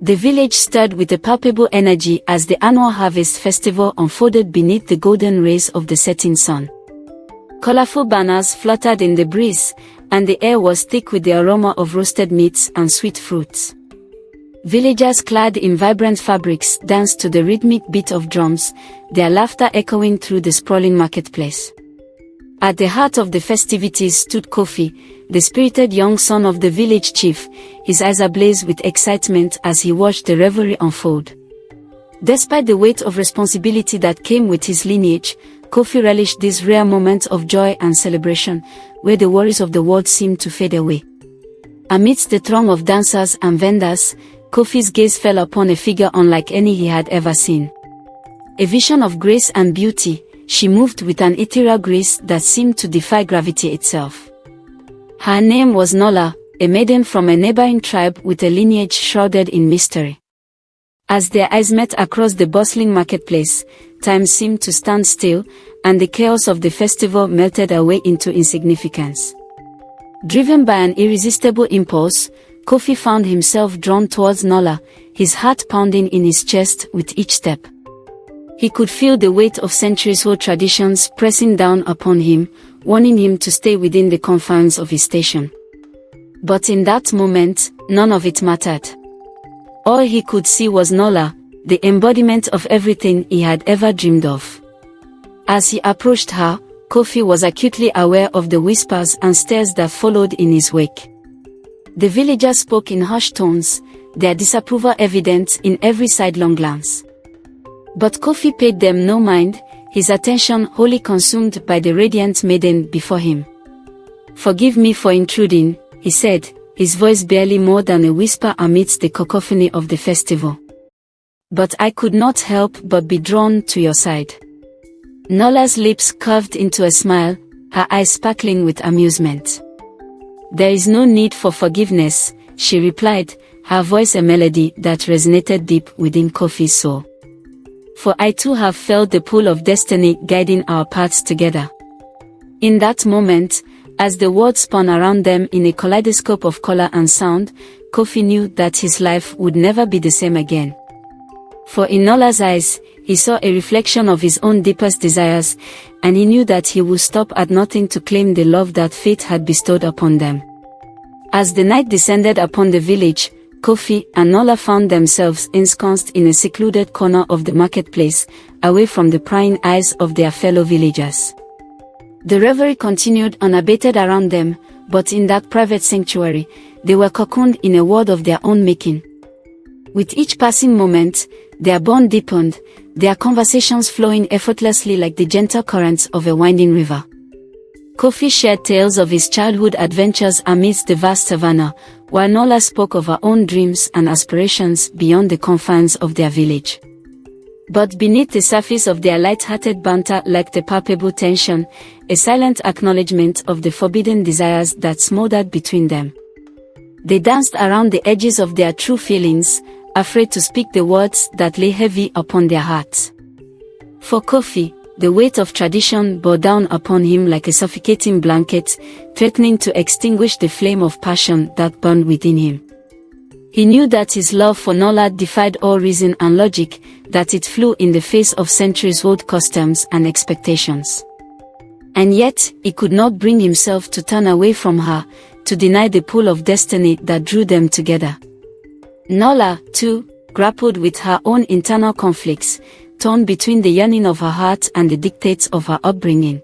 The village stirred with a palpable energy as the annual harvest festival unfolded beneath the golden rays of the setting sun. Colorful banners fluttered in the breeze, and the air was thick with the aroma of roasted meats and sweet fruits. Villagers clad in vibrant fabrics danced to the rhythmic beat of drums, their laughter echoing through the sprawling marketplace. At the heart of the festivities stood Kofi, the spirited young son of the village chief, his eyes ablaze with excitement as he watched the revelry unfold. Despite the weight of responsibility that came with his lineage, Kofi relished these rare moments of joy and celebration, where the worries of the world seemed to fade away. Amidst the throng of dancers and vendors, Kofi's gaze fell upon a figure unlike any he had ever seen. A vision of grace and beauty, she moved with an ethereal grace that seemed to defy gravity itself. Her name was Nala, a maiden from a neighboring tribe with a lineage shrouded in mystery. As their eyes met across the bustling marketplace, time seemed to stand still, and the chaos of the festival melted away into insignificance. Driven by an irresistible impulse, Kofi found himself drawn towards Nala, his heart pounding in his chest with each step. He could feel the weight of centuries-old traditions pressing down upon him, warning him to stay within the confines of his station. But in that moment, none of it mattered. All he could see was Nala, the embodiment of everything he had ever dreamed of. As he approached her, Kofi was acutely aware of the whispers and stares that followed in his wake. The villagers spoke in hushed tones, their disapproval evident in every sidelong glance. But Kofi paid them no mind, his attention wholly consumed by the radiant maiden before him. "Forgive me for intruding," he said, his voice barely more than a whisper amidst the cacophony of the festival. "But I could not help but be drawn to your side." Nala's lips curved into a smile, her eyes sparkling with amusement. "There is no need for forgiveness," she replied, her voice a melody that resonated deep within Kofi's soul. "For I too have felt the pull of destiny guiding our paths together." In that moment, as the world spun around them in a kaleidoscope of color and sound, Kofi knew that his life would never be the same again. For in Nala's eyes, he saw a reflection of his own deepest desires, and he knew that he would stop at nothing to claim the love that fate had bestowed upon them. As the night descended upon the village, Kofi and Nala found themselves ensconced in a secluded corner of the marketplace, away from the prying eyes of their fellow villagers. The revelry continued unabated around them, but in that private sanctuary, they were cocooned in a world of their own making. With each passing moment, their bond deepened, their conversations flowing effortlessly like the gentle currents of a winding river. Kofi shared tales of his childhood adventures amidst the vast savannah, while Nala spoke of her own dreams and aspirations beyond the confines of their village. But beneath the surface of their light-hearted banter lurked a palpable tension, a silent acknowledgement of the forbidden desires that smoldered between them. They danced around the edges of their true feelings, afraid to speak the words that lay heavy upon their hearts. For Kofi, the weight of tradition bore down upon him like a suffocating blanket, threatening to extinguish the flame of passion that burned within him. He knew that his love for Nala defied all reason and logic, that it flew in the face of centuries-old customs and expectations. And yet, he could not bring himself to turn away from her, to deny the pull of destiny that drew them together. Nala, too, grappled with her own internal conflicts, torn between the yearning of her heart and the dictates of her upbringing.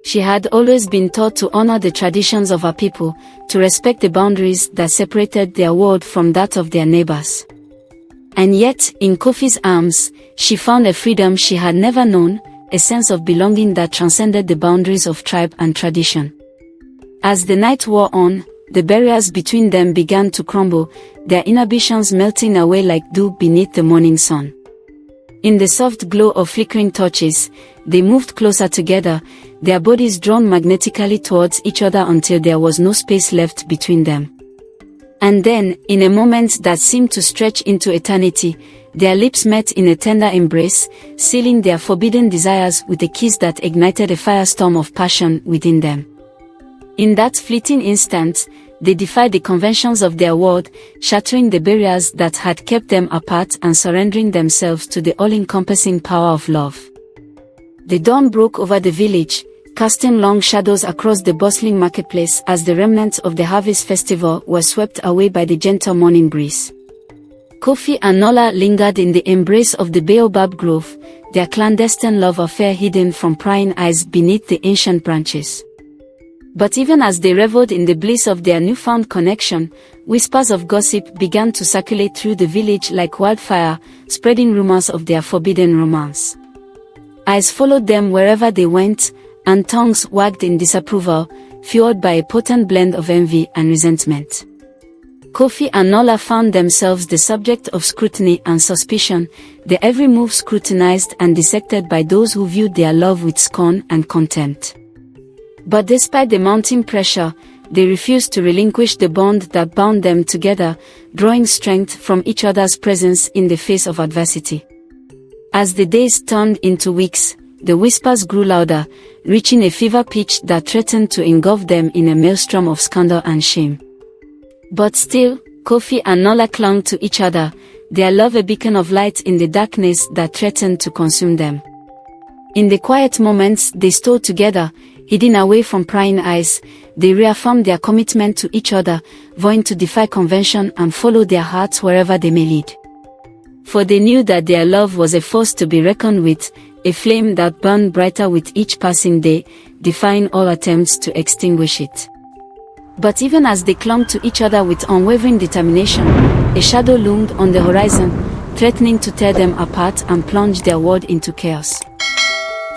She had always been taught to honor the traditions of her people, to respect the boundaries that separated their world from that of their neighbors. And yet, in Kofi's arms, she found a freedom she had never known, a sense of belonging that transcended the boundaries of tribe and tradition. As the night wore on, the barriers between them began to crumble, their inhibitions melting away like dew beneath the morning sun. In the soft glow of flickering torches, they moved closer together, their bodies drawn magnetically towards each other until there was no space left between them. And then, in a moment that seemed to stretch into eternity, their lips met in a tender embrace, sealing their forbidden desires with a kiss that ignited a firestorm of passion within them. In that fleeting instant, they defied the conventions of their world, shattering the barriers that had kept them apart and surrendering themselves to the all-encompassing power of love. The dawn broke over the village, casting long shadows across the bustling marketplace as the remnants of the harvest festival were swept away by the gentle morning breeze. Kofi and Nala lingered in the embrace of the Baobab grove, their clandestine love affair hidden from prying eyes beneath the ancient branches. But even as they reveled in the bliss of their newfound connection, whispers of gossip began to circulate through the village like wildfire, spreading rumors of their forbidden romance. Eyes followed them wherever they went, and tongues wagged in disapproval, fueled by a potent blend of envy and resentment. Kofi and Nala found themselves the subject of scrutiny and suspicion, their every move scrutinized and dissected by those who viewed their love with scorn and contempt. But despite the mounting pressure, they refused to relinquish the bond that bound them together, drawing strength from each other's presence in the face of adversity. As the days turned into weeks, the whispers grew louder, reaching a fever pitch that threatened to engulf them in a maelstrom of scandal and shame. But still, Kofi and Nala clung to each other, their love a beacon of light in the darkness that threatened to consume them. In the quiet moments they stole together, hidden away from prying eyes, they reaffirmed their commitment to each other, vowing to defy convention and follow their hearts wherever they may lead. For they knew that their love was a force to be reckoned with, a flame that burned brighter with each passing day, defying all attempts to extinguish it. But even as they clung to each other with unwavering determination, a shadow loomed on the horizon, threatening to tear them apart and plunge their world into chaos.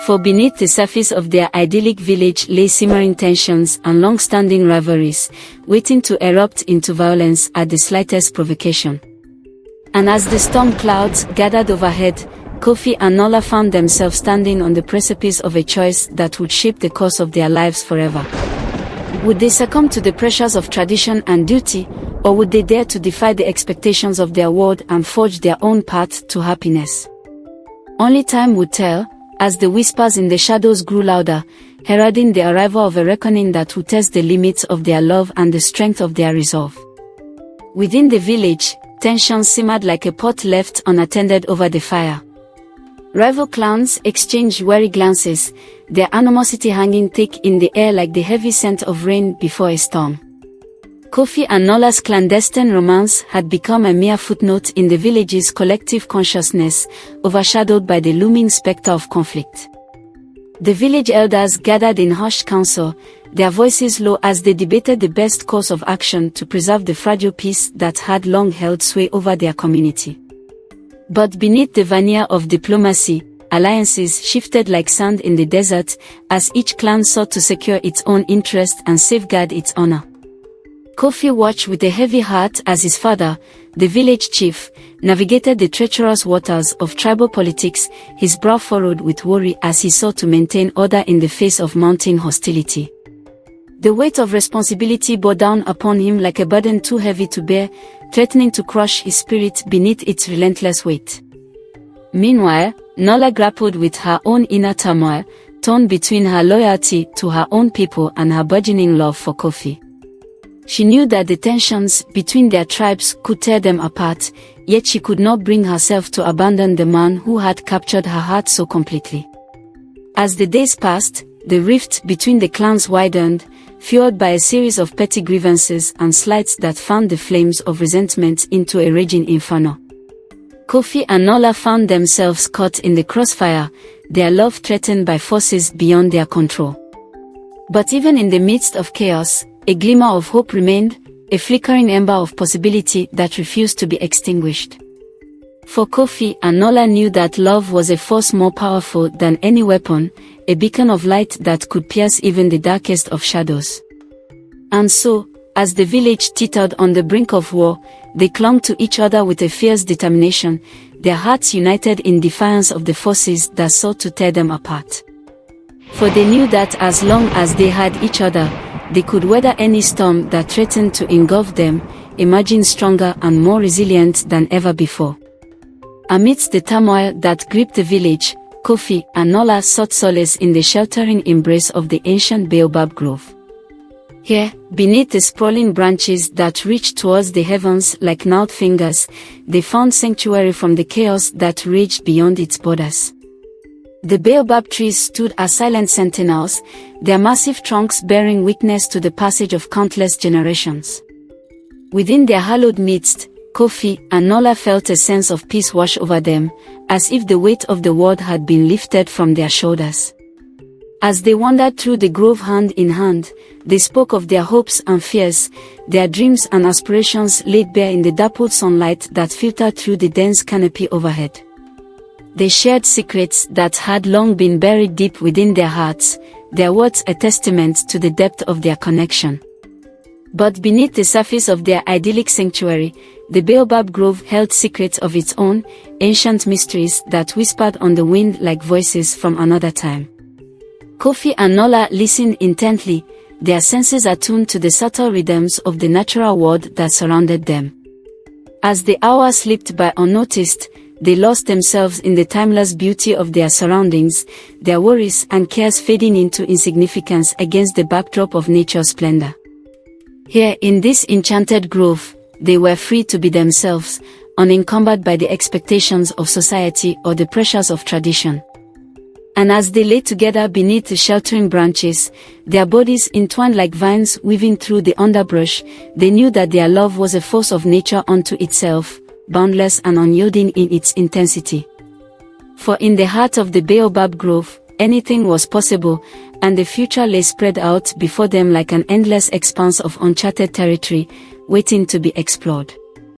For beneath the surface of their idyllic village lay simmering tensions and long-standing rivalries, waiting to erupt into violence at the slightest provocation. And as the storm clouds gathered overhead, Kofi and Nala found themselves standing on the precipice of a choice that would shape the course of their lives forever. Would they succumb to the pressures of tradition and duty, or would they dare to defy the expectations of their world and forge their own path to happiness? Only time would tell, as the whispers in the shadows grew louder, heralding the arrival of a reckoning that would test the limits of their love and the strength of their resolve. Within the village, tension simmered like a pot left unattended over the fire. Rival clans exchanged wary glances, their animosity hanging thick in the air like the heavy scent of rain before a storm. Kofi and Nala's clandestine romance had become a mere footnote in the village's collective consciousness, overshadowed by the looming specter of conflict. The village elders gathered in hushed council, their voices low as they debated the best course of action to preserve the fragile peace that had long held sway over their community. But beneath the veneer of diplomacy, alliances shifted like sand in the desert, as each clan sought to secure its own interest and safeguard its honor. Kofi watched with a heavy heart as his father, the village chief, navigated the treacherous waters of tribal politics, his brow furrowed with worry as he sought to maintain order in the face of mounting hostility. The weight of responsibility bore down upon him like a burden too heavy to bear, threatening to crush his spirit beneath its relentless weight. Meanwhile, Nala grappled with her own inner turmoil, torn between her loyalty to her own people and her burgeoning love for Kofi. She knew that the tensions between their tribes could tear them apart, yet she could not bring herself to abandon the man who had captured her heart so completely. As the days passed, the rift between the clans widened, fueled by a series of petty grievances and slights that fanned the flames of resentment into a raging inferno. Kofi and Nala found themselves caught in the crossfire, their love threatened by forces beyond their control. But even in the midst of chaos, a glimmer of hope remained, a flickering ember of possibility that refused to be extinguished. For Kofi and Nala knew that love was a force more powerful than any weapon, a beacon of light that could pierce even the darkest of shadows. And so, as the village teetered on the brink of war, they clung to each other with a fierce determination, their hearts united in defiance of the forces that sought to tear them apart. For they knew that as long as they had each other, they could weather any storm that threatened to engulf them, emerging stronger and more resilient than ever before. Amidst the turmoil that gripped the village, Kofi and Nala sought solace in the sheltering embrace of the ancient Baobab grove. Here, beneath the sprawling branches that reached towards the heavens like gnarled fingers, they found sanctuary from the chaos that raged beyond its borders. The baobab trees stood as silent sentinels, their massive trunks bearing witness to the passage of countless generations. Within their hallowed midst, Kofi and Nala felt a sense of peace wash over them, as if the weight of the world had been lifted from their shoulders. As they wandered through the grove hand in hand, they spoke of their hopes and fears, their dreams and aspirations laid bare in the dappled sunlight that filtered through the dense canopy overhead. They shared secrets that had long been buried deep within their hearts, their words a testament to the depth of their connection. But beneath the surface of their idyllic sanctuary, the baobab grove held secrets of its own, ancient mysteries that whispered on the wind like voices from another time. Kofi and Nala listened intently, their senses attuned to the subtle rhythms of the natural world that surrounded them. As the hours slipped by unnoticed, they lost themselves in the timeless beauty of their surroundings, their worries and cares fading into insignificance against the backdrop of nature's splendor. Here in this enchanted grove, they were free to be themselves, unencumbered by the expectations of society or the pressures of tradition. And as they lay together beneath the sheltering branches, their bodies entwined like vines weaving through the underbrush, they knew that their love was a force of nature unto itself, boundless and unyielding in its intensity. For in the heart of the baobab grove, anything was possible, and the future lay spread out before them like an endless expanse of uncharted territory, waiting to be explored.